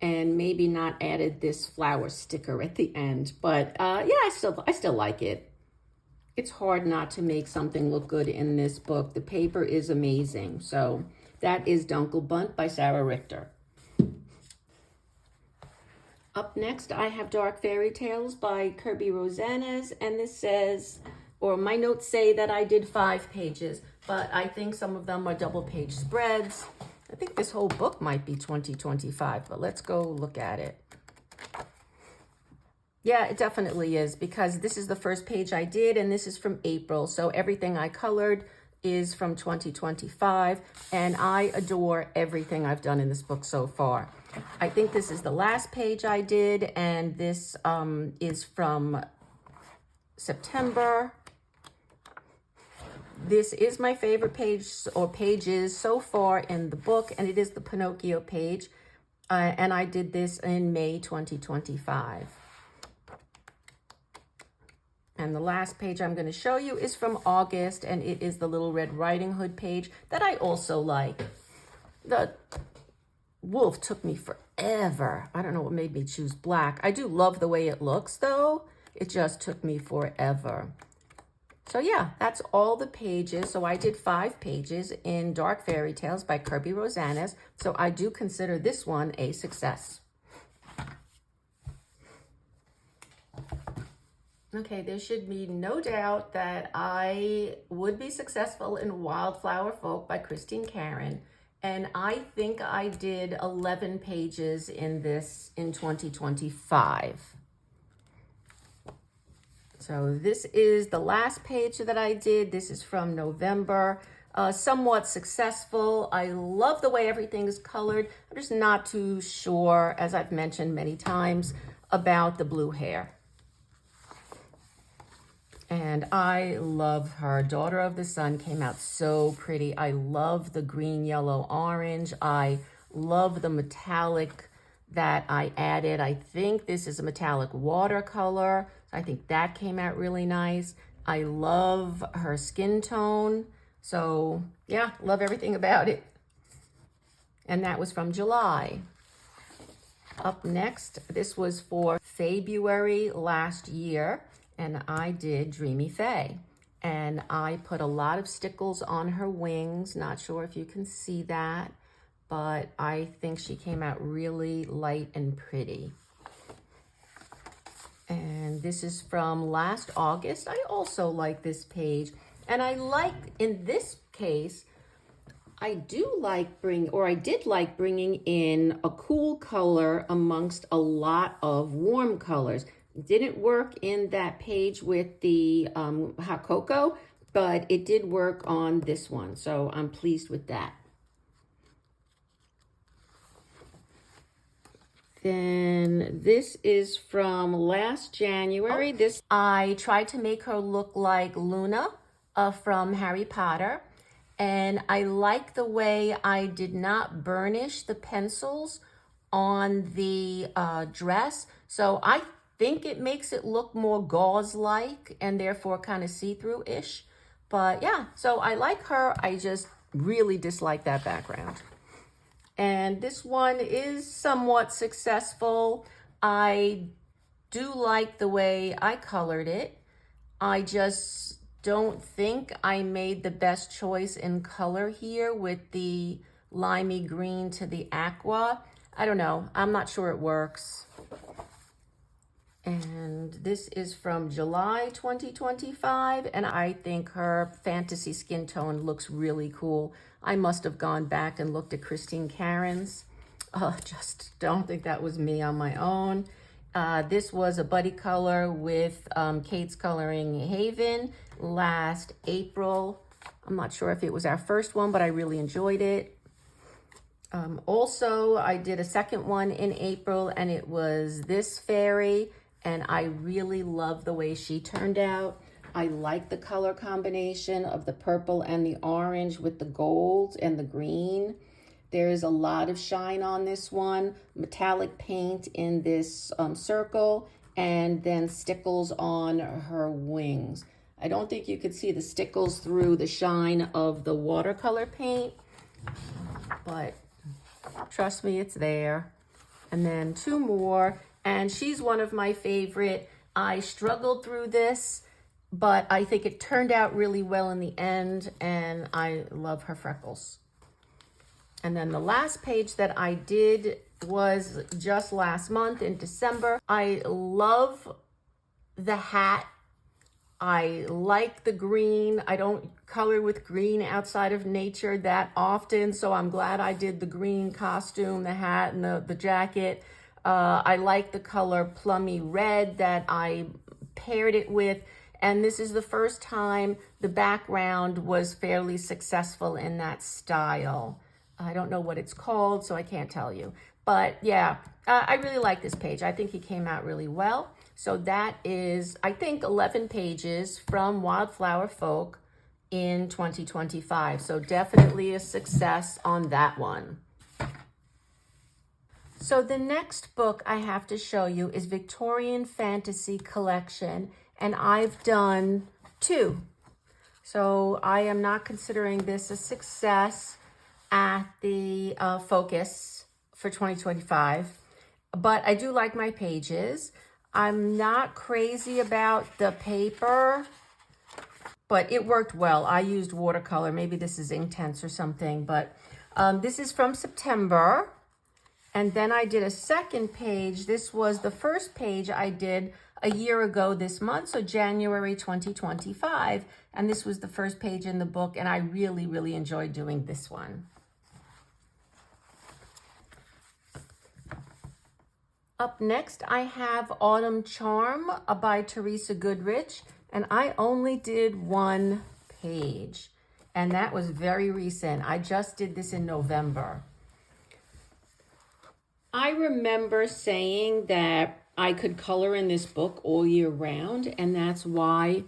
and maybe not added this flower sticker at the end. But yeah, I still like it. It's hard not to make something look good in this book. The paper is amazing. So that is Dunkelbunt by Sarah Richter. Up next, I have Dark Fairy Tales by Kirby Rosanes, and this says, or my notes say that I did 5 pages, but I think some of them are double page spreads. I think this whole book might be 2025, but let's go look at it. Yeah, it definitely is, because this is the first page I did, and this is from April. So everything I colored is from 2025, and I adore everything I've done in this book so far. I think this is the last page I did, and this is from September. This is my favorite page or pages so far in the book, and it is the Pinocchio page, and I did this in May 2025. And the last page I'm going to show you is from August, and it is the Little Red Riding Hood page that I also like. The wolf took me forever. I don't know what made me choose black. I do love the way it looks, though. It just took me forever. So yeah, that's all the pages. So I did 5 pages in Dark Fairy Tales by Kirby Rosanes. So I do consider this one a success. Okay, there should be no doubt that I would be successful in Wildflower Folk by Christine Caron. And I think I did 11 pages in this in 2025. So this is the last page that I did. This is from November. Somewhat successful. I love the way everything is colored. I'm just not too sure, as I've mentioned many times, about the blue hair. And I love her. Daughter of the Sun came out so pretty. I love the green, yellow, orange. I love the metallic that I added. I think this is a metallic watercolor. So I think that came out really nice. I love her skin tone. So yeah, love everything about it. And that was from July. Up next, this was for February last year. And I did Dreamy Fae, and I put a lot of stickles on her wings. Not sure if you can see that, but I think she came out really light and pretty. And this is from last August. I also like this page. And I like, in this case, I did like bringing in a cool color amongst a lot of warm colors. It didn't work in that page with the hot cocoa, but it did work on this one. So I'm pleased with that. Then this is from last January. I tried to make her look like Luna from Harry Potter. And I like the way I did not burnish the pencils on the dress. So I think it makes it look more gauze-like and therefore kind of see-through-ish. But yeah, so I like her. I just really dislike that background. And this one is somewhat successful. I do like the way I colored it. I just don't think I made the best choice in color here with the limey green to the aqua. I don't know. I'm not sure it works. And this is from July 2025, and I think her fantasy skin tone looks really cool. I must have gone back and looked at Christine Karen's. Just don't think that was me on my own. This was a buddy color with Kate's Coloring Haven last April. I'm not sure if it was our first one, but I really enjoyed it. Also, I did a second one in April, and it was this fairy, and I really love the way she turned out. I like the color combination of the purple and the orange with the gold and the green. There is a lot of shine on this one, metallic paint in this circle, and then stickles on her wings. I don't think you could see the stickles through the shine of the watercolor paint, but trust me, it's there. And then two more, and she's one of my favorite. I struggled through this, but I think it turned out really well in the end, and I love her freckles. And then the last page that I did was just last month in December. I love the hat. I like the green. I don't color with green outside of nature that often, so I'm glad I did the green costume, the hat, and the jacket. I like the color plummy red that I paired it with, and this is the first time the background was fairly successful in that style. I don't know what it's called, so I can't tell you. But yeah, I really like this page. I think he came out really well. So that is, I think, 11 pages from Wildflower Folk in 2025. So definitely a success on that one. So the next book I have to show you is Victorian Fantasy Collection, and I've done 2. So I am not considering this a success at the focus for 2025, but I do like my pages. I'm not crazy about the paper, but it worked well. I used watercolor. Maybe this is Inktense or something, but this is from September. And then I did a second page. This was the first page I did a year ago this month, so January 2025. And this was the first page in the book, and I really, really enjoyed doing this one. Up next, I have Autumn Charm by Teresa Goodrich, and I only did 1 page, and that was very recent. I just did this in November. I remember saying that I could color in this book all year round, and that's why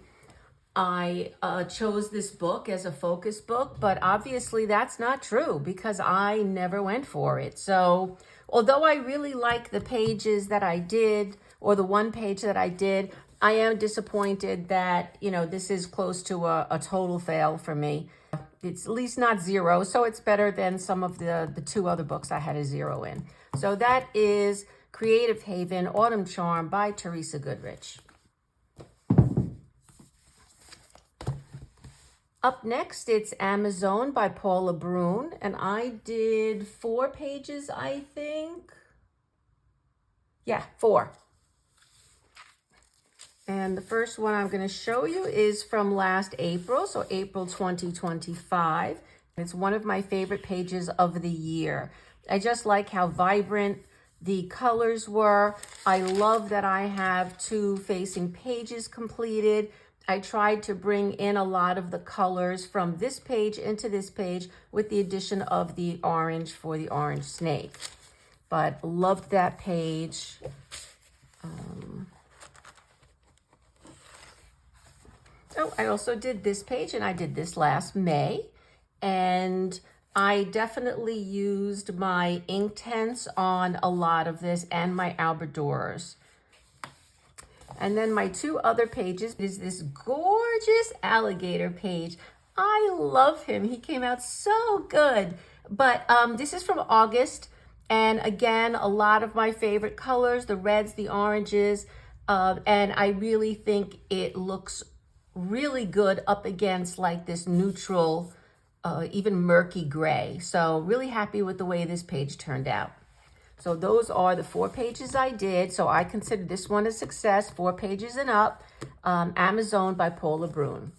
I chose this book as a focus book, but obviously that's not true because I never went for it. So although I really like the pages that I did, or the 1 page that I did, I am disappointed that, you know, this is close to a total fail for me. It's at least not 0, so it's better than some of the 2 other books I had a 0 in. So that is Creative Haven, Autumn Charm by Teresa Goodrich. Up next, it's Amazon by Paula Brune, and I did 4 pages, I think. Yeah, 4. And the first one I'm going to show you is from last April, so April 2025. It's one of my favorite pages of the year. I just like how vibrant the colors were. I love that I have 2 facing pages completed. I tried to bring in a lot of the colors from this page into this page with the addition of the orange for the orange snake. But loved that page. Oh, I also did this page, and I did this last May. And I definitely used my Inktense on a lot of this and my Albadores. And then my 2 other pages is this gorgeous alligator page. I love him. He came out so good. But this is from August. And again, a lot of my favorite colors, the reds, the oranges. And I really think it looks really good up against like this neutral, even murky gray. So really happy with the way this page turned out. So those are the 4 pages I did. So I consider this one a success, 4 pages and up. Amazon by Paula Brun.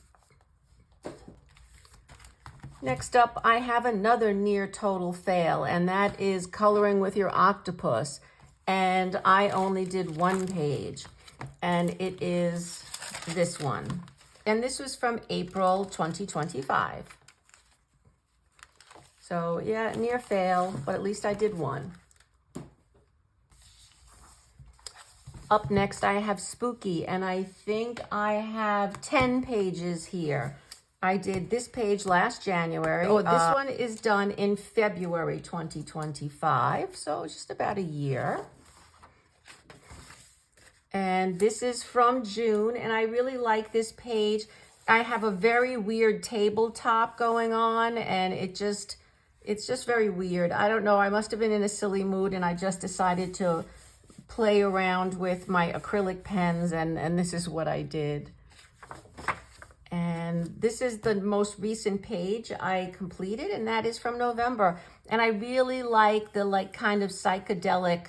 Next up, I have another near total fail, and that is coloring with your octopus. And I only did 1 page, and it is this one. And this was from April 2025. So yeah, near fail, but at least I did 1. Up next, I have Spooky, and I think I have 10 pages here. I did this page last January. Oh, this one is done in February 2025, so just about a year. And this is from June, and I really like this page. I have a very weird tabletop going on, and it's just very weird. I don't know, I must have been in a silly mood, and I just decided to play around with my acrylic pens, and this is what I did. And this is the most recent page I completed, and that is from November. And I really like the kind of psychedelic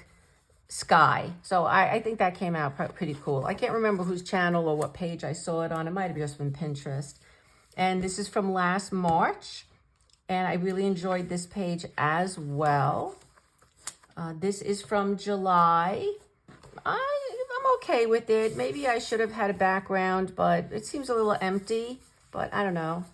sky. So I think that came out pretty cool. I can't remember whose channel or what page I saw it on. It might have just been Pinterest. And this is from last March, and I really enjoyed this page as well. This is from July. I'm okay with it. Maybe I should have had a background, but it seems a little empty, but I don't know.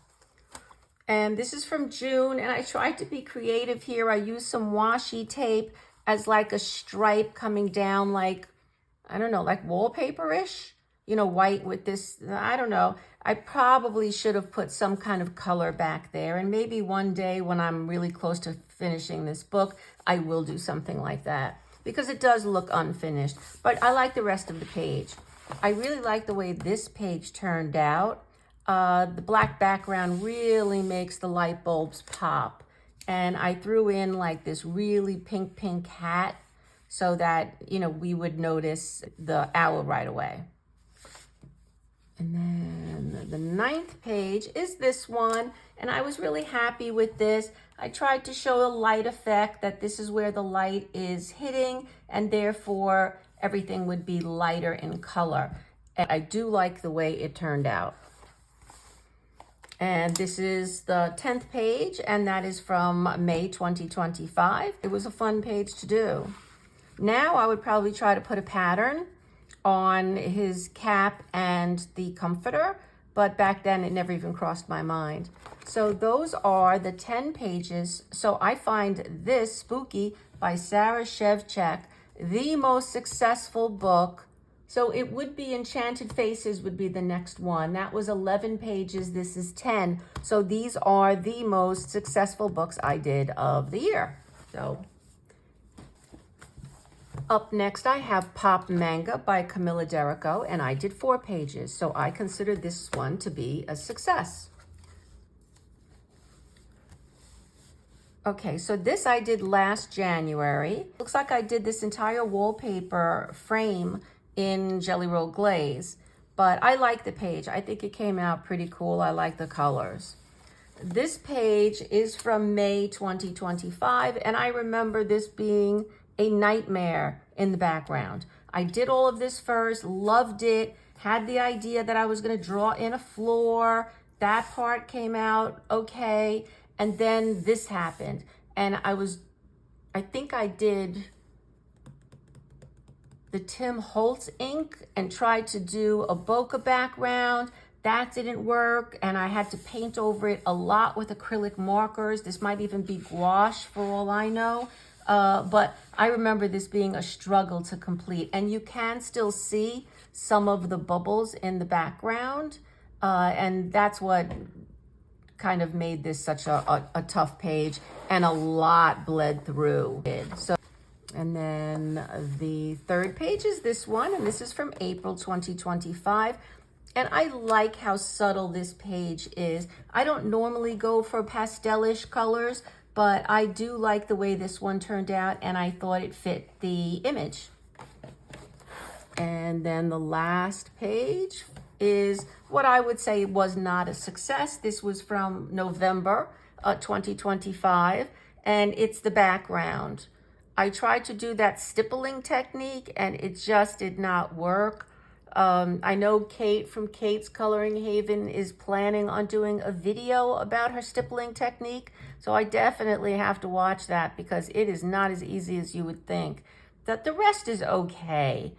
And this is from June, and I tried to be creative here. I used some washi tape as like a stripe coming down, like, I don't know, like wallpaper-ish, you know, white with this, I don't know. I probably should have put some kind of color back there, and maybe one day when I'm really close to finishing this book, I will do something like that, because it does look unfinished, but I like the rest of the page. I really like the way this page turned out. The black background really makes the light bulbs pop. And I threw in like this really pink hat so that, you know, we would notice the owl right away. And then the 9th page is this one, and I was really happy with this. I tried to show a light effect, that this is where the light is hitting, and therefore everything would be lighter in color. And I do like the way it turned out. And this is the 10th page, and that is from May 2025. It was a fun page to do. Now I would probably try to put a pattern on his cap and the comforter, but back then it never even crossed my mind. So those are the 10 pages. So I find this, Spooky by Sarah Shevchak, the most successful book. So it would be Enchanted Faces would be the next one. That was 11 pages. This is 10. So these are the most successful books I did of the year. So up next, I have Pop Manga by Camilla Derrico, and I did 4 pages. So I consider this one to be a success. Okay, so this I did last January. Looks like I did this entire wallpaper frame in Jelly Roll Glaze, but I like the page. I think it came out pretty cool. I like the colors. This page is from May 2025, and I remember this being a nightmare in the background. I did all of this first, loved it, had the idea that I was going to draw in a floor. That part came out okay. And then this happened. And I think I did the Tim Holtz ink and tried to do a bokeh background. That didn't work, and I had to paint over it a lot with acrylic markers. This might even be gouache for all I know. But I remember this being a struggle to complete. And you can still see some of the bubbles in the background. And that's what kind of made this such a tough page, and a lot bled through. So, and then the third page is this one, and this is from April 2025. And I like how subtle this page is. I don't normally go for pastelish colors, but I do like the way this one turned out, and I thought it fit the image. And then the last page is what I would say was not a success. This was from November 2025, and it's the background. I tried to do that stippling technique, and it just did not work. I know Kate from Kate's Coloring Haven is planning on doing a video about her stippling technique, so I definitely have to watch that because it is not as easy as you would think. That the rest is okay.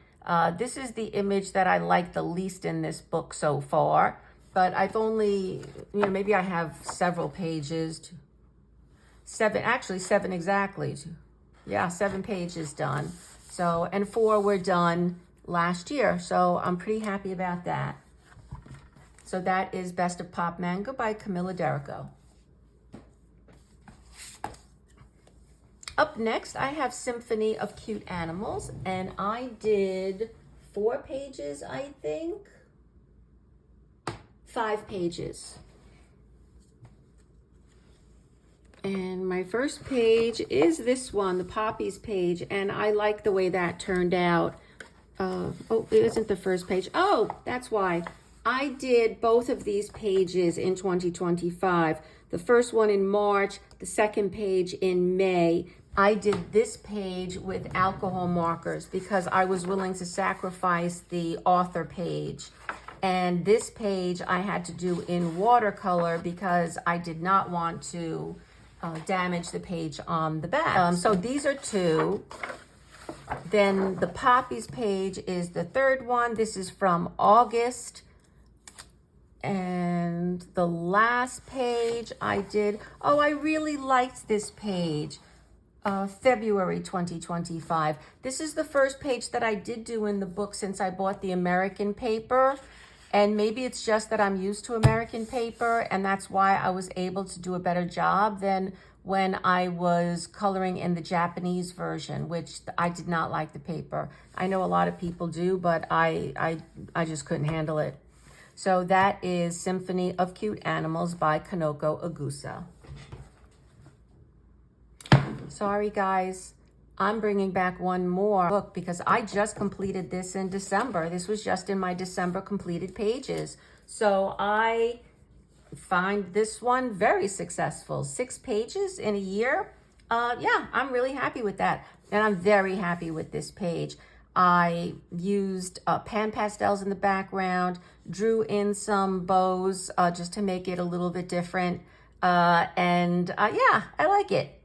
This is the image that I like the least in this book so far, but I've only, maybe I have several pages. Seven exactly. Yeah, 7 pages done. So, and 4 were done last year, so I'm pretty happy about that. So that is Best of Pop Manga by Camilla D'Errico. Up next, I have Symphony of Cute Animals, and I did 4 pages, I think. 5 pages. And my first page is this one, the Poppies page, and I like the way that turned out. Oh, it isn't the first page. Oh, that's why. I did both of these pages in 2025. The first one in March, the second page in May. I did this page with alcohol markers because I was willing to sacrifice the author page. And this page I had to do in watercolor because I did not want to damage the page on the back. So these are 2. Then the Poppies page is the third one. This is from August. And the last page I did, I really liked this page, February 2025. This is the first page that I did do in the book since I bought the American paper. And maybe it's just that I'm used to American paper, and that's why I was able to do a better job than when I was coloring in the Japanese version, which I did not like the paper. I know a lot of people do, but I just couldn't handle it. So that is Symphony of Cute Animals by Kanoko Agusa. Sorry, guys. I'm bringing back one more book because I just completed this in December. This was just in my December completed pages. So I find this one very successful. 6 pages in a year. Yeah, I'm really happy with that. And I'm very happy with this page. I used pan pastels in the background, drew in some bows just to make it a little bit different. Yeah, I like it.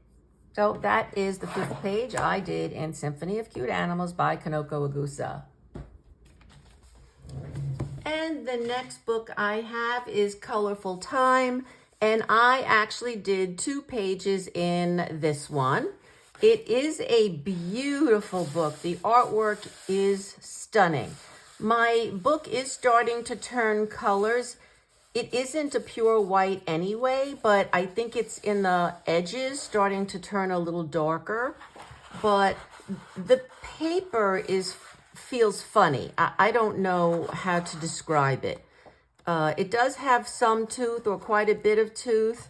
So that is the 5th page I did in Symphony of Cute Animals by Kanoko Agusa. And the next book I have is Colorful Time, and I actually did 2 pages in this one. It is a beautiful book. The artwork is stunning. My book is starting to turn colors. It isn't a pure white anyway, but I think it's in the edges starting to turn a little darker. But the paper feels funny. I don't know how to describe it. It does have some tooth, or quite a bit of tooth.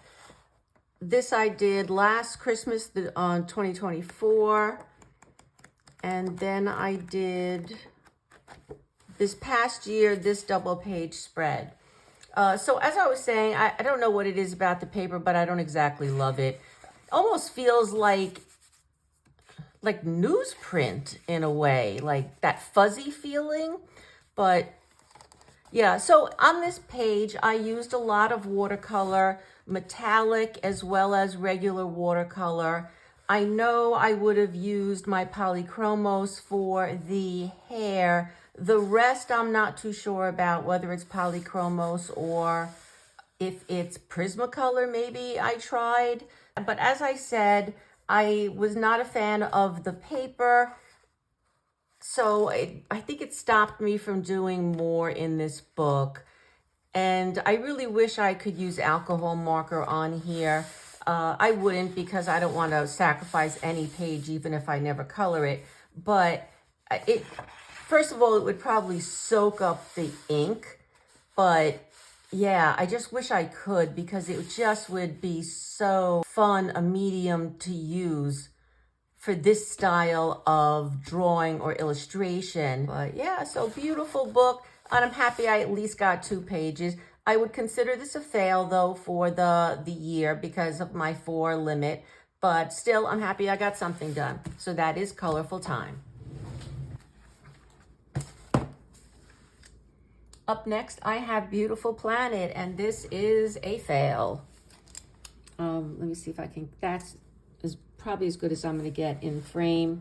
This I did last Christmas on 2024. And then I did this past year, this double page spread. So as I was saying, I don't know what it is about the paper, but I don't exactly love it. Almost feels like newsprint in a way, like that fuzzy feeling. But Yeah, so on this page, I used a lot of watercolor, metallic as well as regular watercolor. I know I would have used my polychromos for the hair. The rest I'm not too sure about, whether it's polychromos or if it's Prismacolor, maybe I tried. But as I said, I was not a fan of the paper. So I think it stopped me from doing more in this book. And I really wish I could use alcohol marker on here. I wouldn't, because I don't want to sacrifice any page, even if I never color it. But first of all, it would probably soak up the ink. But yeah, I just wish I could, because it just would be so fun, a medium to use for this style of drawing or illustration. But yeah, so beautiful book. And I'm happy I at least got 2 pages. I would consider this a fail though for the year because of my 4 limit. But still, I'm happy I got something done. So that is Colorful Time. Up next, I have Beautiful Planet, and this is a fail. Let me see if I can, that's probably as good as I'm going to get in frame.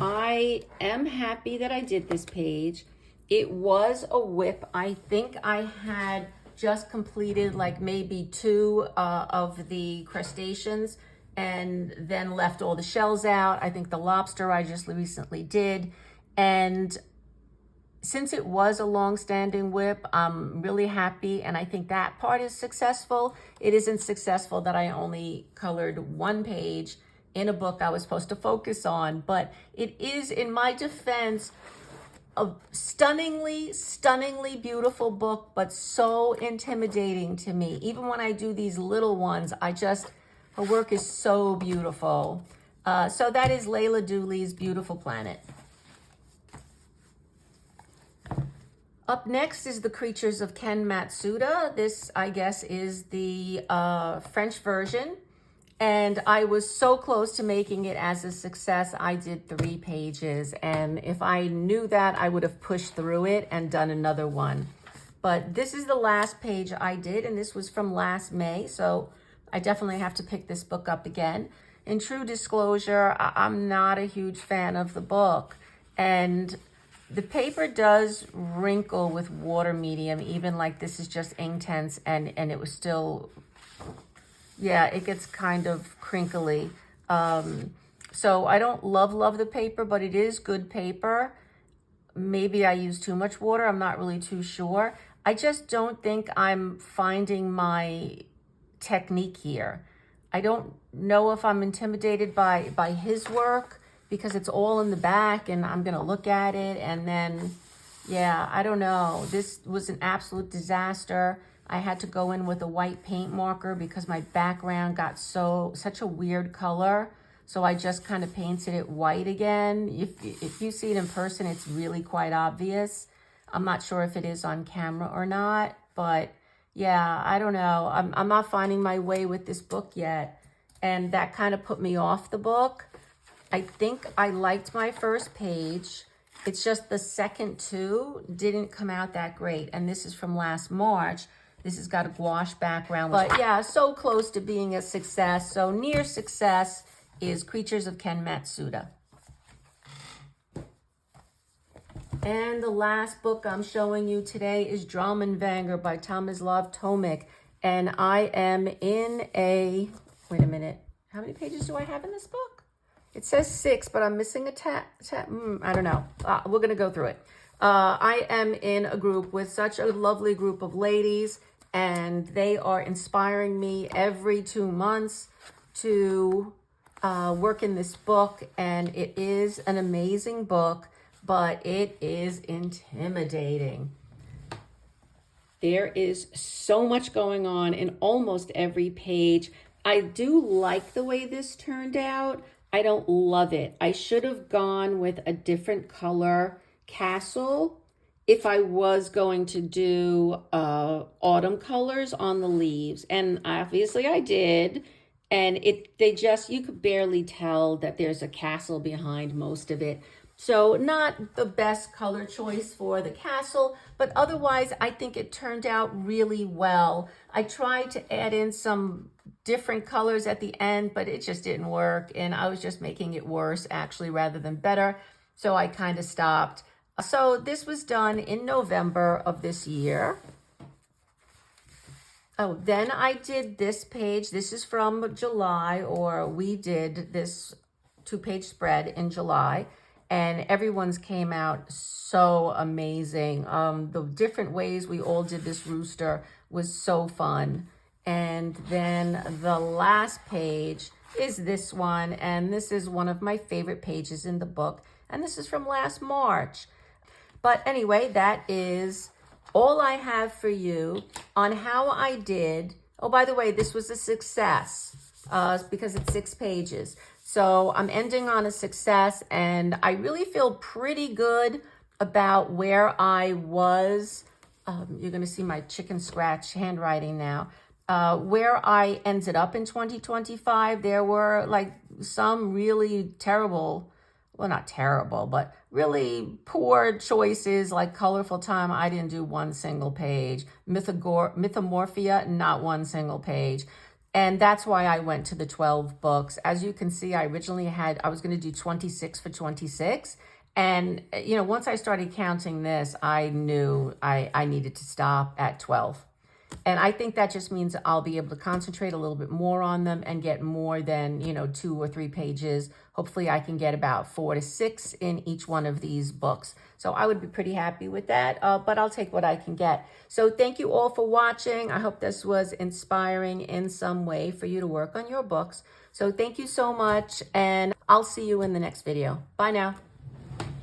I am happy that I did this page. It was a whip. I think I had just completed like maybe 2 of the crustaceans and then left all the shells out. I think the lobster I just recently did. And since it was a long-standing whip, I'm really happy, and I think that part is successful. It isn't successful that I only colored 1 page in a book I was supposed to focus on, but it is, in my defense, a stunningly beautiful book, but so intimidating to me. Even when I do these little ones, her work is so beautiful. So that is Leila Dooley's Beautiful Planet. Up next is The Creatures of Ken Matsuda. This, I guess, is the French version. And I was so close to making it as a success. I did 3 pages. And if I knew that, I would have pushed through it and done another one. But this is the last page I did, and this was from last May. So I definitely have to pick this book up again. In true disclosure, I'm not a huge fan of the book. And the paper does wrinkle with water medium, even like this is just Inktense, and it was still, yeah, it gets kind of crinkly. So I don't love the paper, but it is good paper. Maybe I use too much water. I'm not really too sure. I just don't think I'm finding my technique here. I don't know if I'm intimidated by his work, because it's all in the back and I'm gonna look at it and then, yeah, I don't know. This was an absolute disaster. I had to go in with a white paint marker because my background got such a weird color. So I just kind of painted it white again. If you see it in person, it's really quite obvious. I'm not sure if it is on camera or not, but yeah, I don't know. I'm not finding my way with this book yet. And that kind of put me off the book. I think I liked my first page. It's just the second 2 didn't come out that great. And this is from last March. This has got a gouache background. But yeah, so close to being a success. So near success is Creatures of Ken Matsuda. And the last book I'm showing you today is Dramenwanger by Tomislav Tomic. And I am in a, wait a minute. How many pages do I have in this book? It says 6, but I'm missing a I don't know. We're going to go through it. I am in a group with such a lovely group of ladies, and they are inspiring me every 2 months to work in this book. And it is an amazing book, but it is intimidating. There is so much going on in almost every page. I do like the way this turned out. I don't love it. I should have gone with a different color castle if I was going to do autumn colors on the leaves. And obviously I did. And you could barely tell that there's a castle behind most of it. So not the best color choice for the castle, but otherwise I think it turned out really well. I tried to add in some different colors at the end, but it just didn't work. And I was just making it worse actually rather than better. So I kind of stopped. So this was done in November of this year. Oh, then I did this page. This is from July, or we did this 2-page spread in July, and everyone's came out so amazing. The different ways we all did this rooster was so fun. And then the last page is this one, and this is one of my favorite pages in the book, and this is from last March. But anyway, that is all I have for you on how I did. Oh, by the way, this was a success because it's 6 pages. So I'm ending on a success, and I really feel pretty good about where I was. You're going to see my chicken scratch handwriting now. Where I ended up in 2025, there were like some really terrible, well, not terrible, but really poor choices like Colorful Time. I didn't do one single page. Mythomorphia, not one single page. And that's why I went to the 12 books. As you can see, I originally I was going to do 26 for 26. And, you know, once I started counting this, I knew I needed to stop at 12. And I think that just means I'll be able to concentrate a little bit more on them and get more than, 2 or 3 pages. Hopefully I can get about 4 to 6 in each one of these books. So I would be pretty happy with that, but I'll take what I can get. So thank you all for watching. I hope this was inspiring in some way for you to work on your books. So thank you so much, and I'll see you in the next video. Bye now.